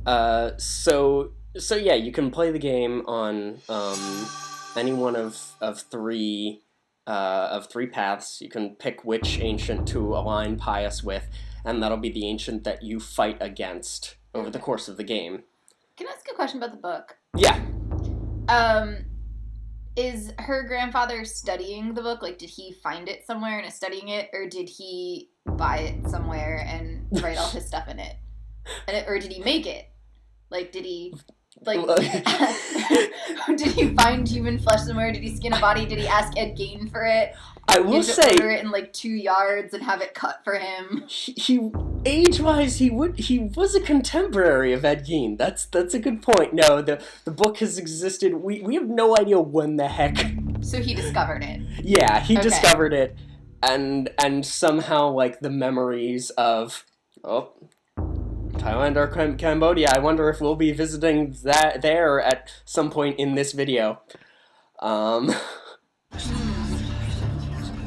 So yeah, you can play the game on any one of three paths. You can pick which ancient to align Pius with, and that'll be the ancient that you fight against over the course of the game. Can I ask a question about the book? Yeah. Is her grandfather studying the book? Like, did he find it somewhere and is studying it, or did he buy it somewhere and write all his stuff in it? Or did he make it? Like, did he... Like, did he find human flesh somewhere? Did he skin a body? Did he ask Ed Gein for it? I will say, order it in like 2 yards and have it cut for him. He age-wise, he was a contemporary of Ed Gein. That's a good point. No, the book has existed. We have no idea when the heck. So he discovered it. Yeah, he discovered it, and somehow like the memories of Thailand or Cambodia. I wonder if we'll be visiting that there at some point in this video.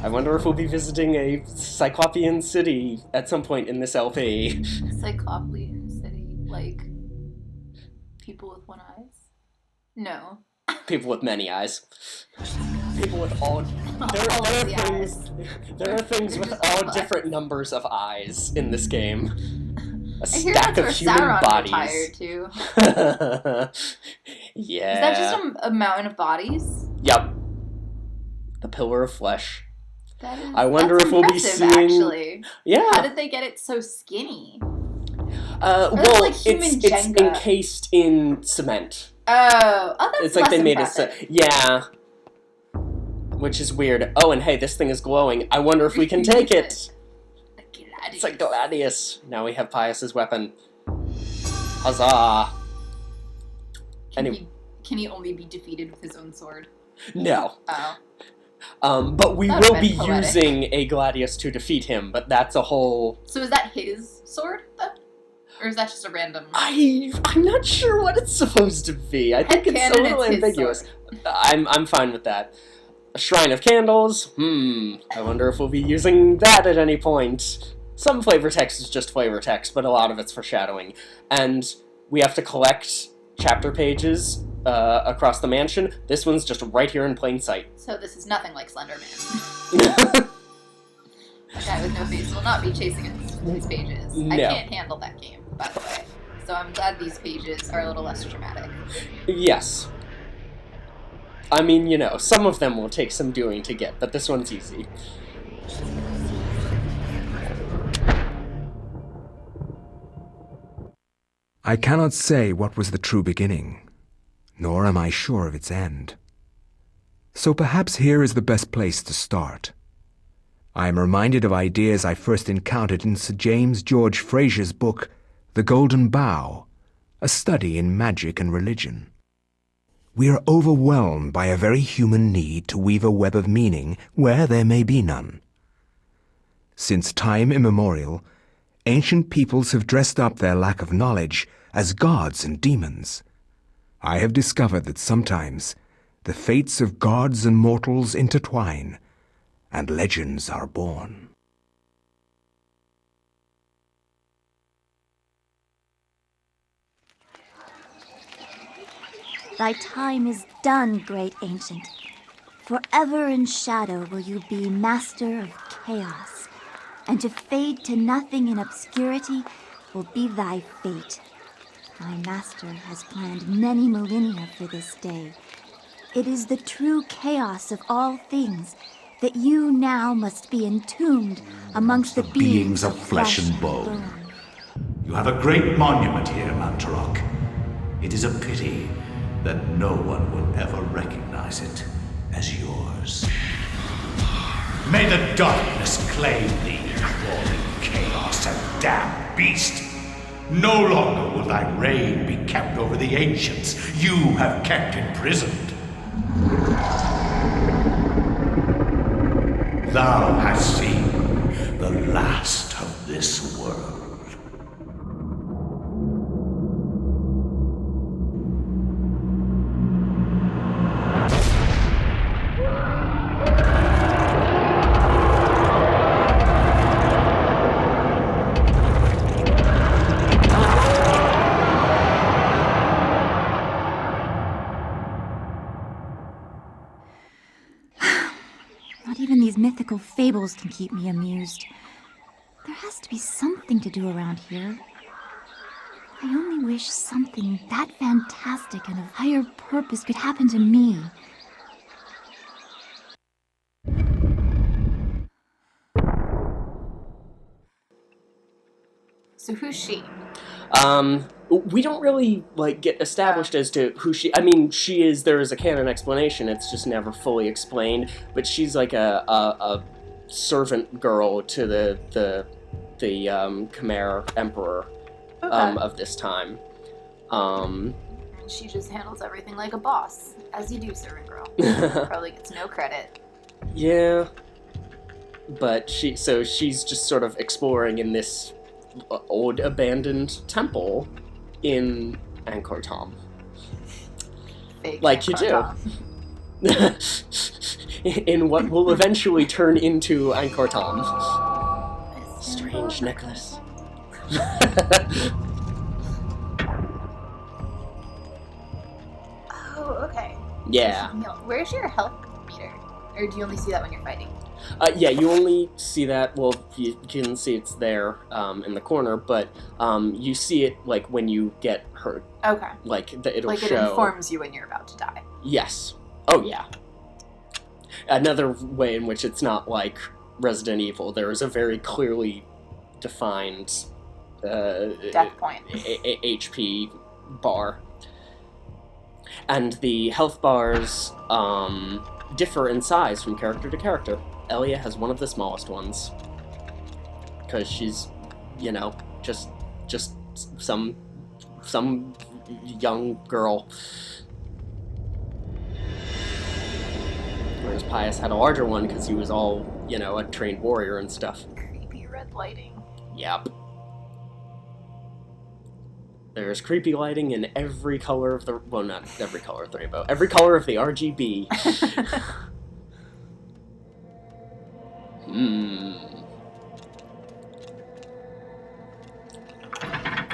I wonder if we'll be visiting a Cyclopean city at some point in this LP. Cyclopean city? Like, people with one eyes? No. People with many eyes. People with all... There are things with all different numbers of eyes in this game. A stack of human Sauron bodies. Retired too. Yeah. Is that just a mountain of bodies? Yep. The Pillar of Flesh. I wonder if we'll be seeing... Actually. Yeah. How did they get it so skinny? Well, like it's encased in cement. Oh, that's it's like they made impressive. Yeah. Which is weird. Oh, and hey, this thing is glowing. I wonder if we can take it. It's like Gladius. Now we have Pius's weapon. Huzzah! Can he only be defeated with his own sword? No. Oh. But we will be using a Gladius to defeat him, but that's a whole... So is that his sword, though? Or is that just a random... I'm not sure what it's supposed to be. I think it's a little ambiguous. I'm fine with that. A Shrine of Candles? I wonder if we'll be using that at any point. Some flavor text is just flavor text, but a lot of it's foreshadowing. And we have to collect chapter pages across the mansion. This one's just right here in plain sight. So this is nothing like Slender Man. A guy with no face will not be chasing his pages. No. I can't handle that game, by the way. So I'm glad these pages are a little less dramatic. Yes. I mean, you know, some of them will take some doing to get, but this one's easy. I cannot say what was the true beginning, nor am I sure of its end. So perhaps here is the best place to start. I am reminded of ideas I first encountered in Sir James George Fraser's book, The Golden Bough, a study in magic and religion. We are overwhelmed by a very human need to weave a web of meaning where there may be none. Since time immemorial, ancient peoples have dressed up their lack of knowledge as gods and demons. I have discovered that sometimes the fates of gods and mortals intertwine, and legends are born. Thy time is done, great ancient. Forever in shadow will you be master of chaos, and to fade to nothing in obscurity will be thy fate. My master has planned many millennia for this day. It is the true chaos of all things that you now must be entombed amongst the beings of flesh and bone. You have a great monument here, Mantarok. It is a pity that no one will ever recognize it as yours. May the darkness claim thee, crawling chaos and damned beast. No longer will thy reign be kept over the ancients you have kept imprisoned. Thou hast seen the last of this world. magical fables can keep me amused. There has to be something to do around here. I only wish something that fantastic and of higher purpose could happen to me. So who's she? We don't really, get established as to who she... I mean, she is... There is a canon explanation, it's just never fully explained, but she's like a servant girl to the Khmer Emperor of this time. And she just handles everything like a boss, as you do, servant girl. Probably gets no credit. Yeah. But she's just sort of exploring in this old abandoned temple in Angkor Thom. Fake like you do. In what will eventually turn into Angkor Thom. Strange necklace. Oh, okay. Yeah. Where's your health meter? Or do you only see that when you're fighting? Yeah, you only see that, well, you can see it's there in the corner, but you see it, when you get hurt. Okay. It'll show... it informs you when you're about to die. Yes. Oh, yeah. Another way in which it's not like Resident Evil, there is a very clearly defined... death point. HP bar. And the health bars differ in size from character to character. Ellia has one of the smallest ones. Because she's, just some young girl. Whereas Pius had a larger one because he was all, a trained warrior and stuff. Creepy red lighting. Yep. There's creepy lighting in every color of the... Well, not every color of the rainbow. Every color of the RGB.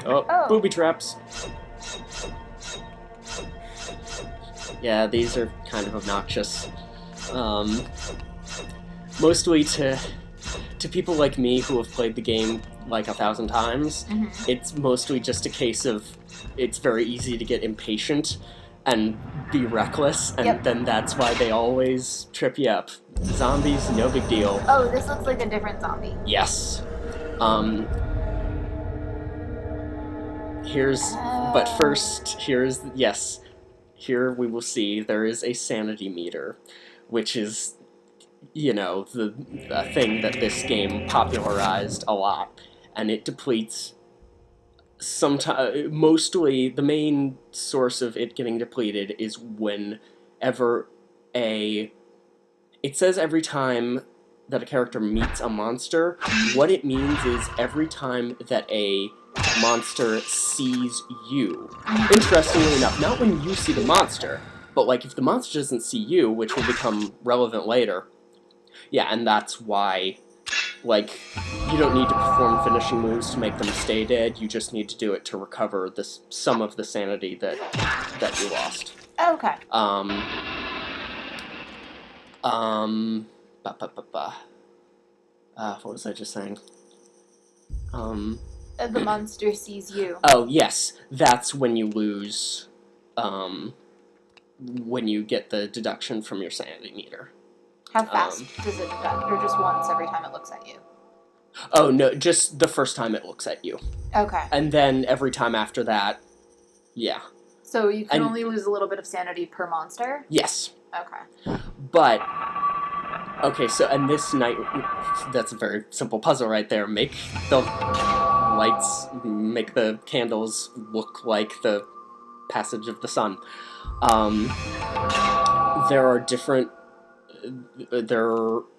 Oh, booby traps. Yeah, these are kind of obnoxious. Mostly to people like me who have played the game 1,000 times, it's mostly just a case of it's very easy to get impatient and be reckless, and then that's why they always trip you up. Zombies, no big deal. Oh, this looks like a different zombie. Yes. But first, yes. Here we will see there is a sanity meter, which is, the thing that this game popularized a lot, and it depletes mostly the main source of it getting depleted is whenever it says every time that a character meets a monster. What it means is every time that a monster sees you. Interestingly enough, not when you see the monster, but if the monster doesn't see you, which will become relevant later. Yeah, and that's why you don't need to perform finishing moves to make them stay dead, you just need to do it to recover some of the sanity that you lost. Okay. What was I just saying? The monster sees you. Oh, yes. That's when you lose, when you get the deduction from your sanity meter. How fast does it deduct? Or just once every time it looks at you? Oh, no, just the first time it looks at you. Okay. And then every time after that, yeah. So you can only lose a little bit of sanity per monster? Yes. Okay. But, okay, so, and this night, that's a very simple puzzle right there. Make the lights, make the candles look like the passage of the sun. There are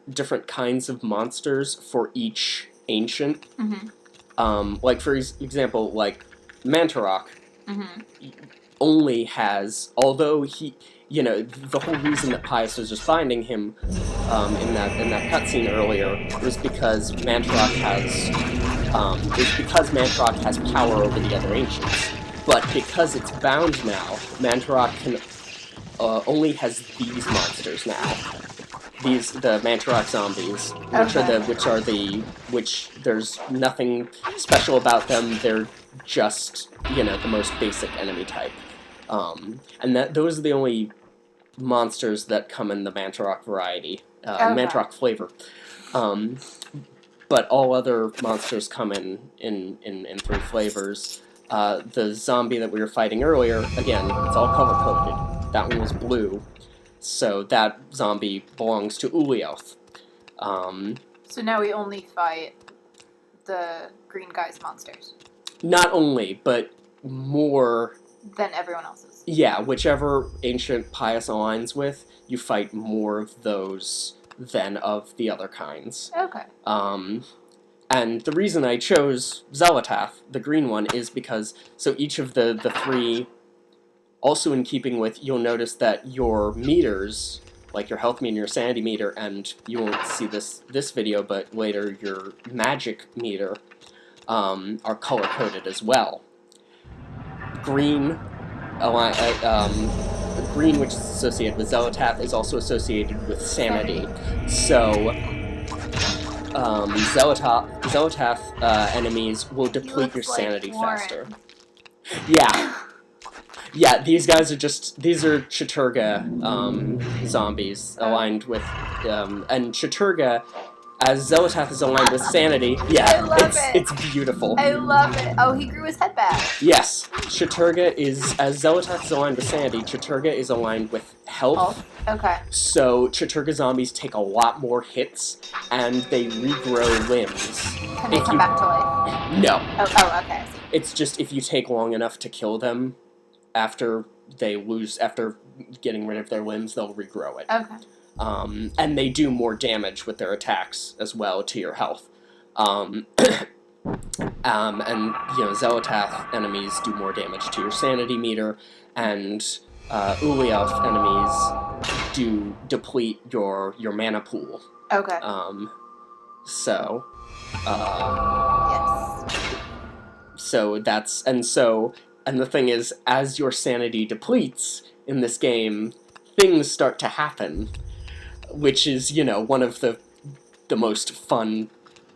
different kinds of monsters for each ancient. For example, Mantarok only has, although he, the whole reason that Pius was just finding him in that cutscene earlier was because Mantarok has power over the other ancients. But because it's bound now, Mantarok only has these monsters now. the Mantarok zombies, which there's nothing special about them. They're just, the most basic enemy type. And those are the only monsters that come in the Mantarok variety, Mantarok flavor. But all other monsters come in 3 flavors. The zombie that we were fighting earlier, again, it's all color-coded. That one was blue, so that zombie belongs to Xel'lotath. So now we only fight the green guy's monsters. Not only, but more than everyone else's. Yeah, whichever ancient pious aligns with, you fight more of those than of the other kinds. Okay. And the reason I chose Xel'lotath, the green one, is because, so each of the 3, also in keeping with, you'll notice that your meters, like your health meter and your sanity meter, and you won't see this video, but later your magic meter, are color-coded as well. Green, green, which is associated with Xel'lotath, is also associated with sanity. So, Xel'lotath enemies will deplete your sanity faster. Yeah, these guys are these are Chattur'gha zombies aligned with, and Chattur'gha, as Xel'lotath is aligned with sanity. Yeah, it's beautiful. I love it. Oh, he grew his head back. Yes, Chattur'gha as Xel'lotath is aligned with sanity, Chattur'gha is aligned with health. Oh, okay. So Chattur'gha zombies take a lot more hits, and they regrow limbs. Can they come back to life? No. Oh, okay. I see. It's just if you take long enough to kill them, after getting rid of their limbs, they'll regrow it. Okay. And they do more damage with their attacks as well to your health. And Xel'lotath enemies do more damage to your sanity meter, and Xel'lotath enemies do deplete your mana pool. Okay. Yes. And the thing is, as your sanity depletes in this game, things start to happen, which is, one of the most fun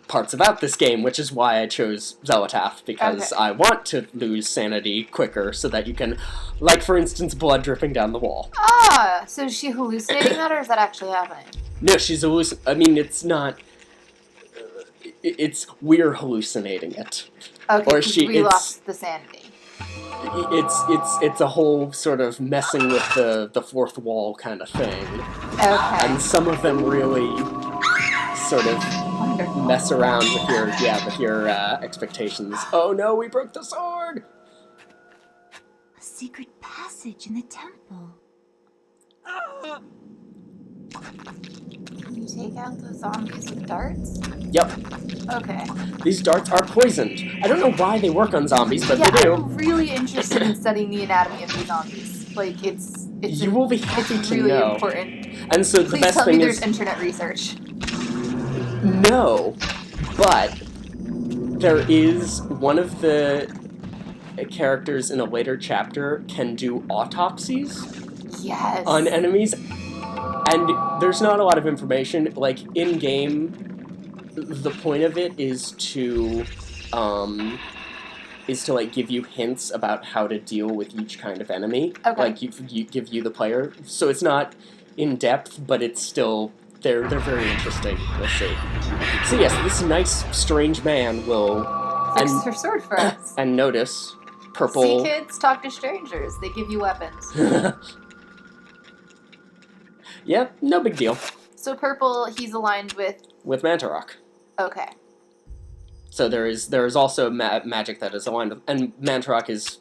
parts about this game, which is why I chose Xel'lotath, because I want to lose sanity quicker so that you can, like, for instance, blood dripping down the wall. Ah, so is she hallucinating that, or is that actually happening? No, she's hallucinating. It's not... we're hallucinating it. Okay, or we lost the sanity. It's a whole sort of messing with the fourth wall kind of thing. Okay. And some of them really sort of mess around with your expectations. Oh no, we broke the sword! A secret passage in the temple. Can you take out the zombies with darts? Yep. Okay. These darts are poisoned. I don't know why they work on zombies, but they do. I'm really interested in studying the anatomy of these zombies. Like, it's you will be happy to really know. Important. And so the Please best tell thing me is... there's internet research. No, but there is one of the characters in a later chapter can do autopsies on enemies, and there's not a lot of information. Like, in-game, the point of it is to like give you hints about how to deal with each kind of enemy. Okay. Like you give you the player, so it's not in depth, but it's still they're very interesting. Let's see. So yes, this nice strange man will fix her sword for us and notice purple. See, kids, talk to strangers. They give you weapons. Yeah, no big deal. So purple, he's aligned with Mantarok. Okay. So there is also magic that is aligned with, and Mantarok is,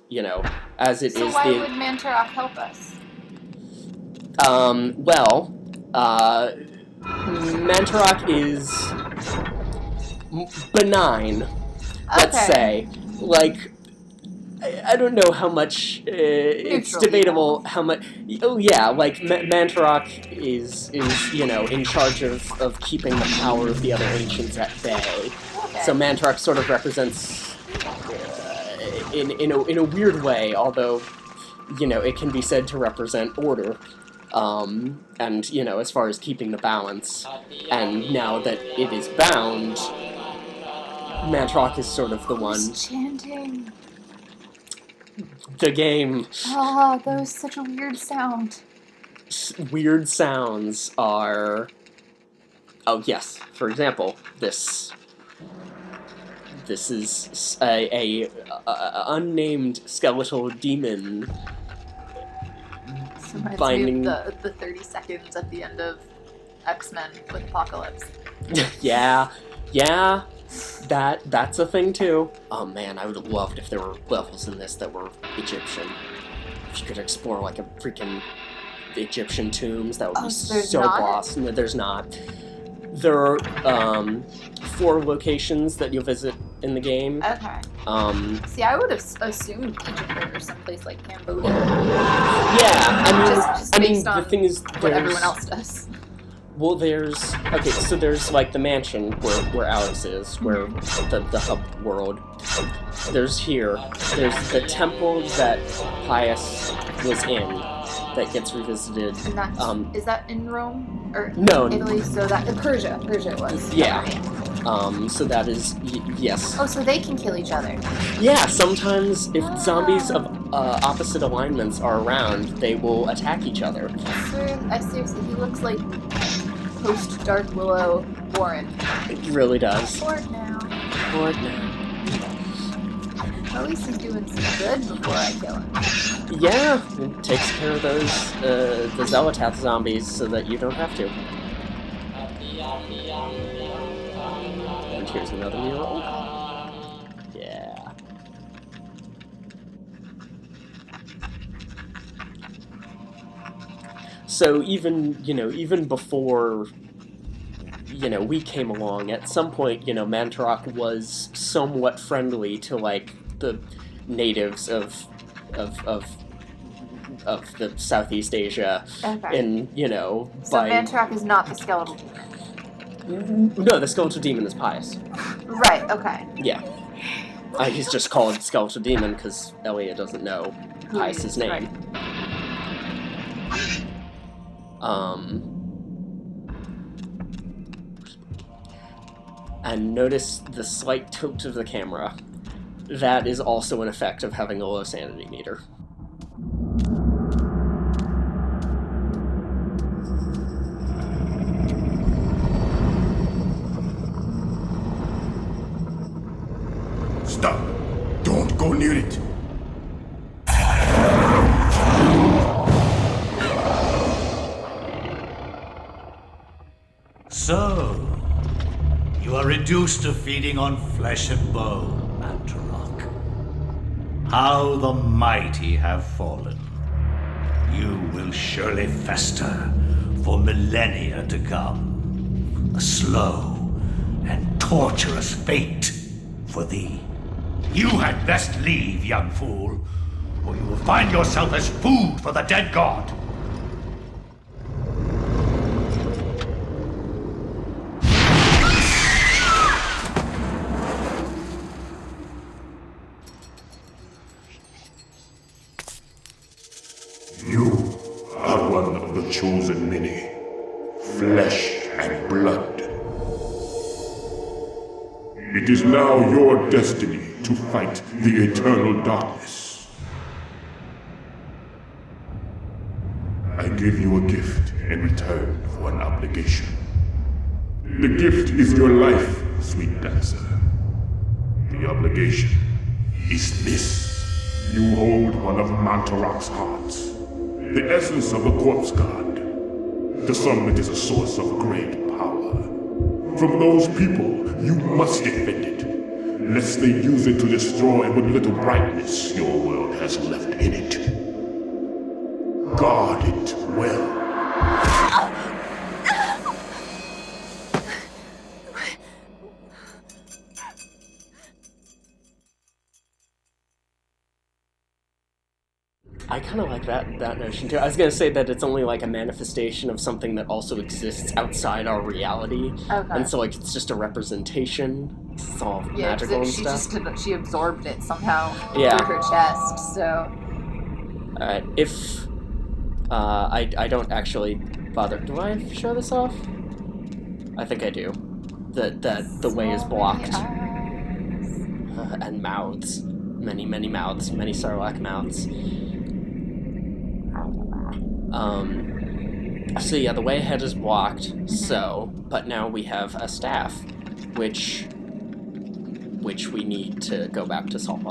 as it is. So why would Mantarok help us? Mantarok is benign. Let's say, like, I don't know how much. It's debatable how much. Oh yeah, like Mantarok is in charge of keeping the power of the other ancients at bay. Okay. So Mantarok sort of represents, in a weird way, although it can be said to represent order. And, you know, as far as keeping the balance, and now that it is bound, Mantrock is sort of the one. Who's chanting? The game. Oh, that was such a weird sound. Weird sounds are... Oh, yes. For example, this is a unnamed skeletal demon binding the 30 seconds at the end of X-Men with Apocalypse. yeah, that's a thing too. Oh man, I would have loved if there were levels in this that were Egyptian. If you could explore like a freaking Egyptian tombs, that would be so boss. No, there's not. There are 4 locations that you'll visit in the game. Okay. See, I would have assumed Egypt or someplace like Cambodia. Yeah, I mean, the thing is, what everyone else does. Well, there's like the mansion where Alex is, where the hub world. There's the temple that Pius was in that gets revisited. And that's, is that in Rome or no, Italy? So that Persia was. Yeah. So that is yes. Oh, so they can kill each other. Yeah, sometimes if zombies of opposite alignments are around, they will attack each other. I seriously, he looks like post Dark Willow Warren. It really does. Bored now. At least he's doing some good before I kill him. Yeah, it takes care of those the Xel'lotath zombies so that you don't have to. And here's another mural. Yeah. So even before, we came along, at some point, Mantarok was somewhat friendly to, like, the natives of the Southeast Asia. Okay. And, So Mantarok is not the skeletal demon? No, the skeletal demon is Pius. Right, okay. Yeah. He's just called skeletal demon because Ellia doesn't know Pius's name. Right. And notice the slight tilt of the camera. That is also an effect of having a low sanity meter. Stop! Don't go near it! So, you are reduced to feeding on flesh and bone, Mantarok. How the mighty have fallen. You will surely fester for millennia to come. A slow and torturous fate for thee. You had best leave, young fool, or you will find yourself as food for the dead god. You are one of the chosen many. Flesh and blood. It is now your destiny to fight the eternal darkness. I give you a gift in return for an obligation. The gift is your life, sweet dancer. The obligation is this. You hold one of Mantarok's hearts. The essence of a corpse god. The summit is a source of great power. From those people, you must defend it, lest they use it to destroy what little brightness your world has left in it. Guard it well. I kind of like that notion too. I was gonna say that it's only like a manifestation of something that also exists outside our reality, and so like it's just a representation. It's all magical and stuff. She absorbed it somehow through her chest. So, all right, if I don't actually bother. Do I show this off? I think I do. The way is blocked. And mouths. Many mouths. Many Sarlacc mouths. So yeah, the way ahead is blocked, but now we have a staff, which we need to go back to solve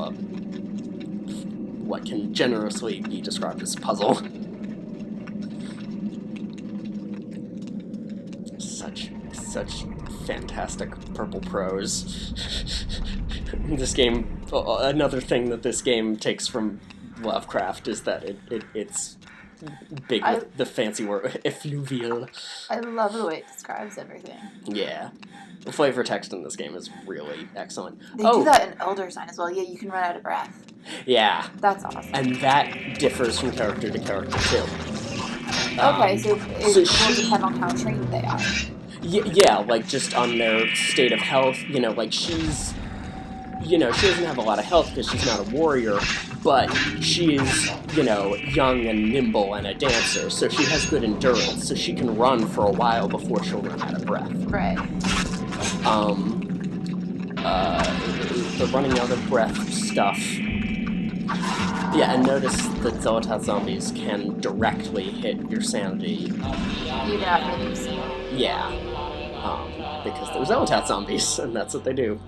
what can generously be described as a puzzle. Such fantastic purple prose. This game, another thing that this game takes from Lovecraft is that it's big with the fancy word, effluvial. I love the way it describes everything. Yeah. The flavor text in this game is really excellent. They do that in Elder Sign as well. Yeah, you can run out of breath. Yeah. That's awesome. And that differs from character to character, too. Okay, so it will depend on how trained they are. Yeah, like, just on their state of health. You know, like, she doesn't have a lot of health because she's not a warrior, but she is, young and nimble and a dancer, so she has good endurance, so she can run for a while before she'll run out of breath. Right. The running out of breath stuff. Yeah, and notice that Xel'lotath zombies can directly hit your sanity. Even after they've seen. Yeah. Because they're Xel'lotath zombies, and that's what they do.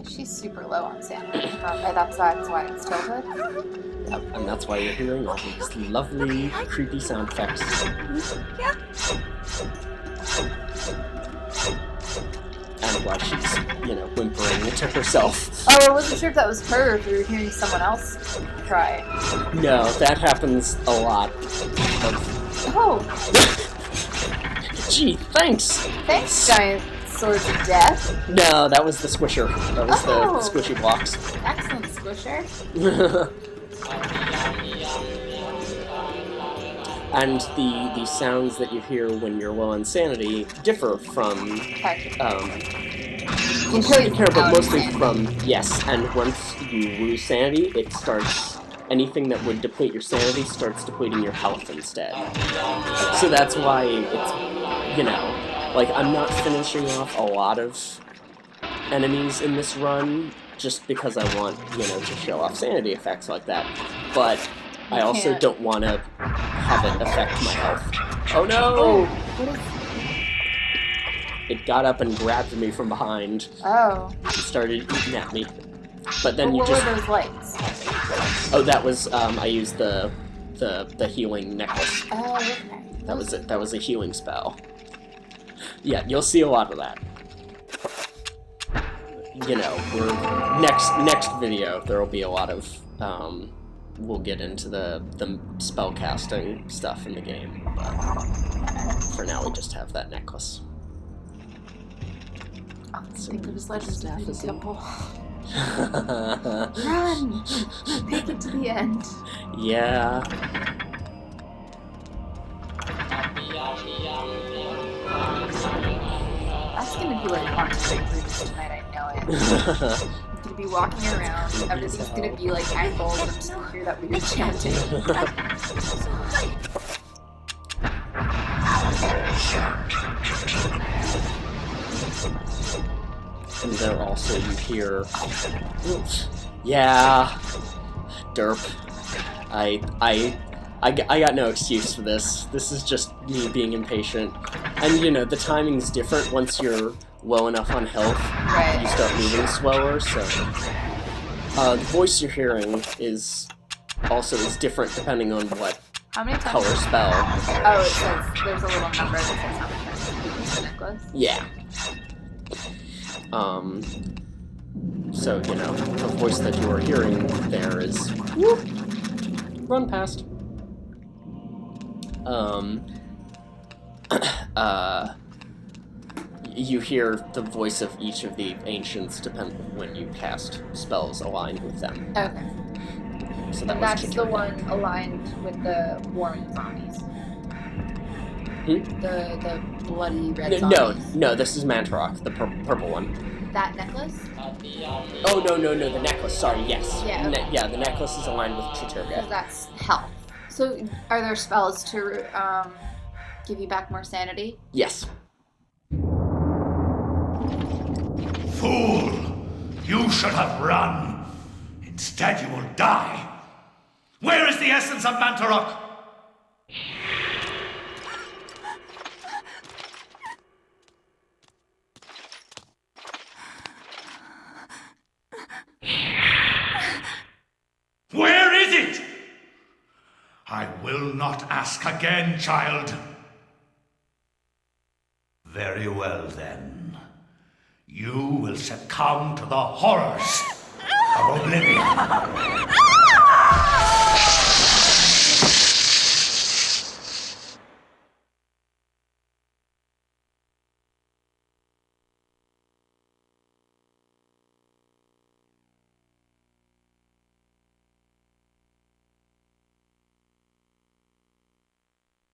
She's super low on sanity. That's why it's tilted. Yep, and that's why you're hearing all these lovely, creepy sound effects. And why she's, whimpering to herself. Oh, I wasn't sure if that was her, or if you were hearing someone else cry. No, that happens a lot. Oh. Gee, thanks! Thanks, giant swords of death. No, that was the squisher. That was the squishy blocks. Excellent squisher. And the sounds that you hear when you're low on sanity differ from but mostly from and once you lose sanity, it starts anything that would deplete your sanity starts depleting your health instead. So that's why it's I'm not finishing off a lot of enemies in this run just because I want, to show off sanity effects like that. But I also don't want to have it affect my health. Oh no! Oh, what is... It got up and grabbed me from behind. Oh. It started eating at me. But then what were those lights? Oh, that was, I used the healing necklace. Oh, okay. That was a healing spell. Yeah, you'll see a lot of that. We're next video there'll be a lot of we'll get into the spell casting stuff in the game, but for now we just have that necklace. Think of his legends of the temple. Run! Take it to the end. Yeah. That's gonna be like Haunted Roots tonight, I know it. I'm gonna be walking around, everything's gonna be like angled, and I'm just gonna hear that weird chanting. And there also you hear... Yeah. Derp. I got no excuse for this. This is just me being impatient. And, the timing's different once you're low enough on health. Right. You start moving slower, so... the voice you're hearing is different depending on what color spell. Oh, it says, there's a little number that says how many times you necklace. Yeah. So, the voice that you are hearing there is... Whoop, run past. You hear the voice of each of the ancients depending when you cast spells aligned with them. Okay. So that's the one aligned with the warring zombies. The bloody red zombies. No, this is Mantarok, the purple one. That necklace? Oh, no, the necklace, sorry, yes. Yeah. The necklace is aligned with Chattur'gha. Because that's health. So, are there spells to give you back more sanity? Yes. Fool! You should have run. Instead, you will die. Where is the essence of Mantarok? Where is it? I will not ask again, child. Very well, then. You will succumb to the horrors of oblivion.